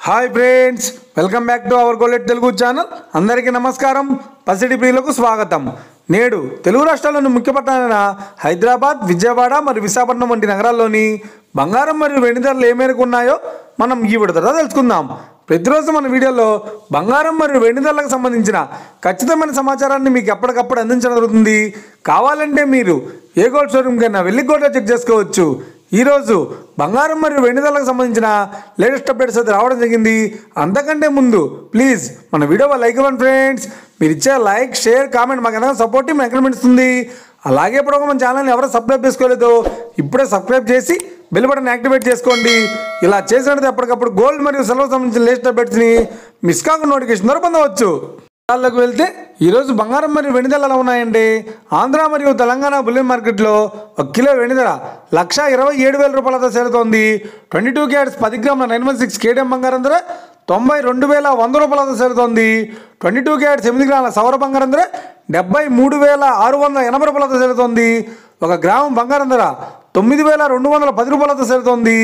Hi friends, welcome back to our gold Telugu channel. అందరికీ నమస్కారం. పసిడి ప్రియులకు స్వాగతం. నేడు తెలుగు రాష్ట్రాల్లోని ముఖ్య పట్టణాలైన హైదరాబాద్, విజయవాడ మరియు విశాఖపట్నం వంటి నగరాల్లోని బంగారం మరియు వెండి ధరలు ఏ మేరకు ఉన్నాయో మనం ఈ విడతలో తెలుసుకుందాం. ప్రతిరోజు మన వీడియోలో బంగారం మరియు వెండి ధరలకు సంబంధించిన ఖచ్చితమైన సమాచారాన్ని మీకు ఎప్పటికప్పుడు అందించడం జరుగుతుంది. కావాలంటే మీరు ఏ గోల్డ్ షోరూమ్కైనా వెళ్ళి గోల్డ్ చెక్ చేసుకోవచ్చు. ఈరోజు బంగారం మరియు వెండి ధరలకు సంబంధించిన లేటెస్ట్ అప్డేట్స్ అయితే రావడం జరిగింది. అంతకంటే ముందు ప్లీజ్ మన వీడియో లైక్ ఇవ్వండి ఫ్రెండ్స్. మీరు ఇచ్చే లైక్, షేర్, కామెంట్ మాకు ఎంతో సపోర్టివ్ మాకు ఎంకరేజ్మెంట్ ఇస్తుంది. అలాగే ఇప్పుడు మన ఛానల్ని ఎవరు సబ్స్క్రైబ్ చేసుకోలేదో ఇప్పుడే సబ్స్క్రైబ్ చేసి బెల్ బటన్ యాక్టివేట్ చేసుకోండి. ఇలా చేసినట్టు ఎప్పటికప్పుడు గోల్డ్ మరియు సిల్వర్ సంబంధించిన లేటెస్ట్ అప్డేట్స్ని మిస్ కాకుండా నోటిఫికేషన్ ద్వారా పొందవచ్చు. వివరాల్లోకి వెళ్తే ఈరోజు బంగారం మరియు వెండి ధరలు ఎలా ఉన్నాయంటే, ఆంధ్ర మరియు తెలంగాణ బులియన్ మార్కెట్లో 1 కిలో వెండి ధర 1,27,000 రూపాయలతో సేలుతోంది. 22 క్యారెట్స్ 10 గ్రాముల 916 కేడిఎం బంగారం ధర 92,100 రూపాయలతో సేలుతోంది. 22 క్యారెట్స్ 8 గ్రాముల సవర బంగారం ధర 73,680 రూపాయలతో సేలుతోంది. 1 గ్రాము బంగారం ధర 9,210 రూపాయలతో సేలుతోంది.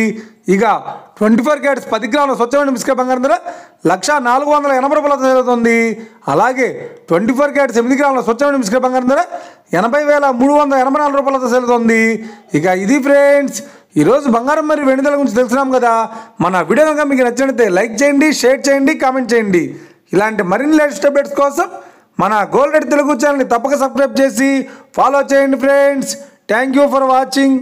ఇక 24 క్యారెట్స్ 10 గ్రాముల స్వచ్ఛమైన బిస్కెట్ బంగారం ధర 1,480 రూపాయలతో సేలుతోంది. అలాగే 24 క్యారెట్స్ 8 గ్రాముల స్వచ్ఛమైన బిస్కెట్ బంగారం ధర 80,384 రూపాయలతో సేలుతోంది. ఇక ఇది ఫ్రెండ్స్ ఈరోజు బంగారం మరియు వెండి ధరల గురించి తెలుసుకున్నాం కదా. మన వీడియో కనుక మీకు నచ్చినట్లయితే లైక్ చేయండి, షేర్ చేయండి, కామెంట్ చేయండి. ఇలాంటి మరిన్ని లేటెస్ట్ అప్డేట్స్ కోసం మన గోల్డ్ తెలుగు ఛానల్ని తప్పక సబ్స్క్రైబ్ చేసి ఫాలో చేయండి friends. Thank you for watching.